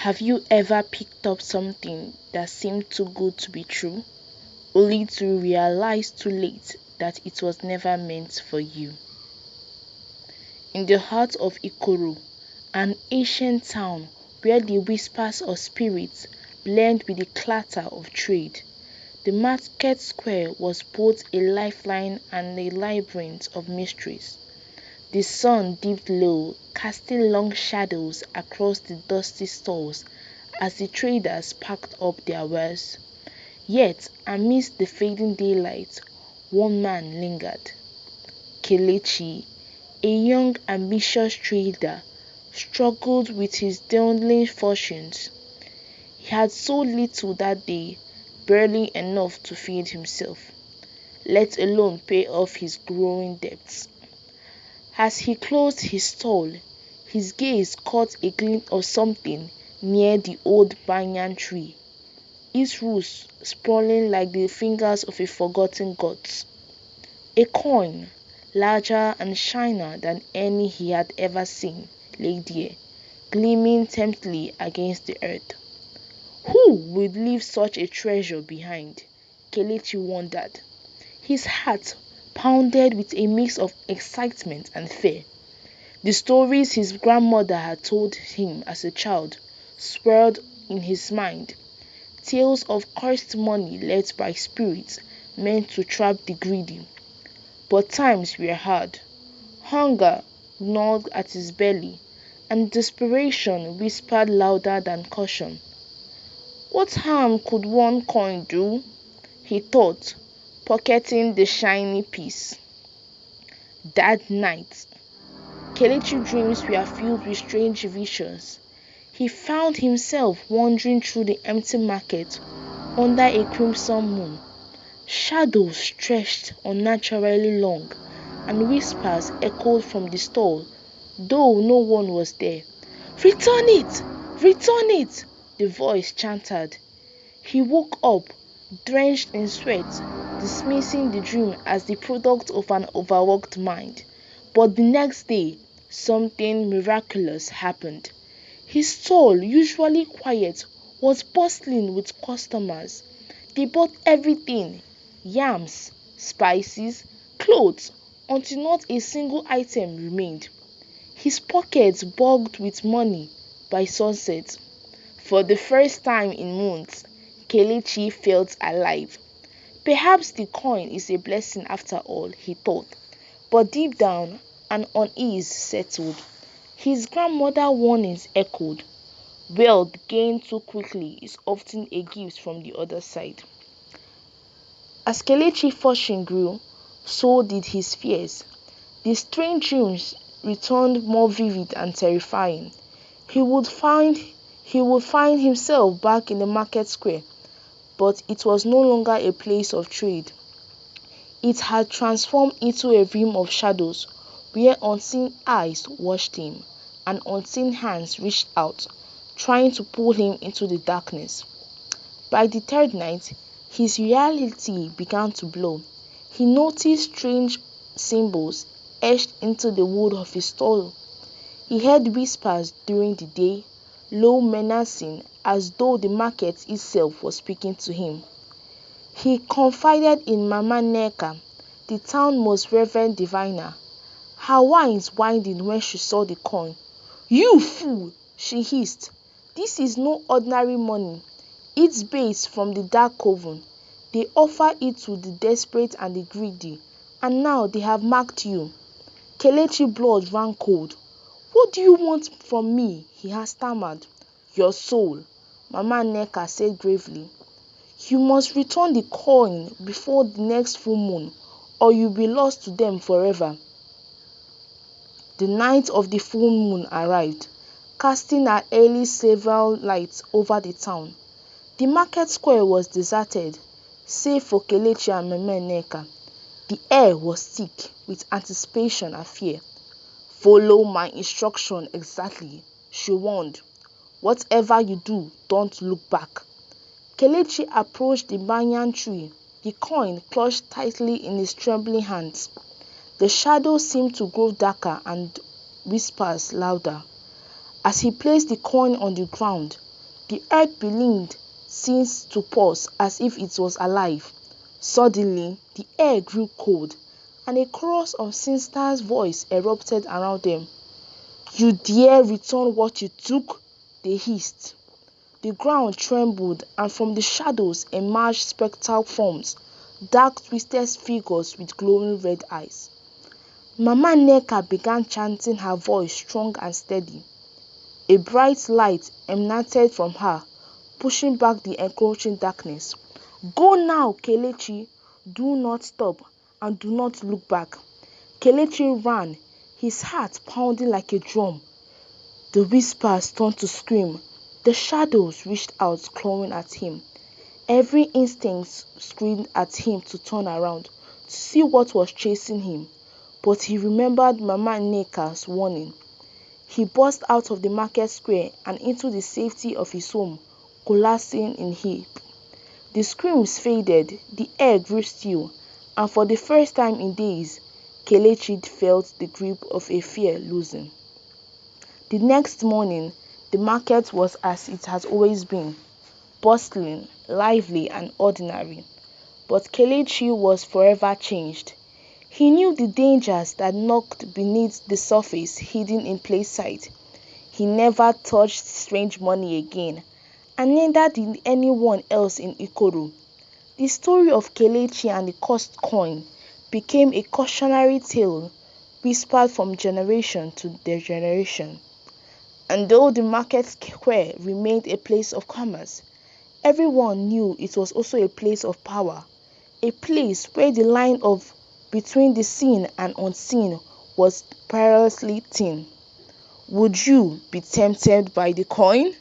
Have you ever picked up something that seemed too good to be true, only to realize too late that it was never meant for you? In the heart of Ikoro, an ancient town where the whispers of spirits blend with the clatter of trade, the market square was both a lifeline and a labyrinth of mysteries. The sun dipped low, casting long shadows across the dusty stalls as the traders packed up their wares. Yet, amidst the fading daylight, one man lingered. Kelechi, a young ambitious trader, struggled with his dwindling fortunes. He had so little that day, barely enough to feed himself, let alone pay off his growing debts. As he closed his stall, his gaze caught a glimpse of something near the old banyan tree, its roots sprawling like the fingers of a forgotten god. A coin, larger and shinier than any he had ever seen, lay there, gleaming temptingly against the earth. Who would leave such a treasure behind? Kelechi wondered. His heart pounded with a mix of excitement and fear. The stories his grandmother had told him as a child swirled in his mind, tales of cursed money left by spirits meant to trap the greedy. But times were hard. Hunger gnawed at his belly, and desperation whispered louder than caution. What harm could one coin do? He thought, pocketing the shiny piece. That night, Kelechi's dreams were filled with strange visions. He found himself wandering through the empty market under a crimson moon. Shadows stretched unnaturally long, and whispers echoed from the stall, though no one was there. "Return it! Return it!" the voice chanted. He woke up, drenched in sweat, dismissing the dream as the product of an overworked mind. But the next day, something miraculous happened. His stall, usually quiet, was bustling with customers. They bought everything: yams, spices, clothes, until not a single item remained. His pockets bulged with money by sunset. For the first time in months, Kelechi felt alive. Perhaps the coin is a blessing after all, he thought. But deep down, an unease settled. His grandmother's warnings echoed. Wealth gained too quickly is often a gift from the other side. As Kelechi's fortune grew, so did his fears. The strange dreams returned more vivid and terrifying. He would find himself back in the market square, but it was no longer a place of trade. It had transformed into a realm of shadows where unseen eyes watched him and unseen hands reached out, trying to pull him into the darkness. By the third night, his reality began to blur. He noticed strange symbols etched into the wood of his stall. He heard whispers during the day, low, menacing, as though the market itself was speaking to him. He confided in Mama Nneka, the town's most reverend diviner. Her eyes widened when she saw the coin. "You fool!" she hissed. "This is no ordinary money. It's base from the dark coven. They offer it to the desperate and the greedy, and now they have marked you." Kelechi's blood ran cold. "What do you want from me?" he had stammered. "Your soul," Mama Nneka said gravely. "You must return the coin before the next full moon, or you'll be lost to them forever." The night of the full moon arrived, casting her early silver light over the town. The market square was deserted, save for Kelechi and Mama Nneka. The air was thick with anticipation and fear. "Follow my instruction exactly," she warned. "Whatever you do, don't look back." Kelechi approached the banyan tree, the coin clutched tightly in his trembling hands. The shadows seemed to grow darker and whispers louder. As he placed the coin on the ground, The earth beneath seemed to pause as if it was alive. Suddenly, the air grew cold, and a chorus of sinister voices erupted around them. "You dare return what you took?" they hissed. The ground trembled, and from the shadows emerged spectral forms, dark twisted figures with glowing red eyes. Mama Nneka began chanting, her voice strong and steady. A bright light emanated from her, pushing back the encroaching darkness. "Go now, Kelechi. Do not stop, and do not look back." Kelechi ran, his heart pounding like a drum. The whispers turned to scream. The shadows reached out, clawing at him. Every instinct screamed at him to turn around, to see what was chasing him. But he remembered Mama Nneka's warning. He burst out of the market square and into the safety of his home, collapsing in a heap. The screams faded, the air grew still, and for the first time in days, Kelechi felt the grip of a fear losing. The next morning, the market was as it had always been, bustling, lively, and ordinary. But Kelechi was forever changed. He knew the dangers that lurked beneath the surface, hidden in plain sight. He never touched strange money again, and neither did anyone else in Ikoro. The story of Kelechi and the cursed coin became a cautionary tale whispered from generation to generation. And though the market square remained a place of commerce, everyone knew it was also a place of power, a place where the line of between the seen and unseen was perilously thin. Would you be tempted by the coin?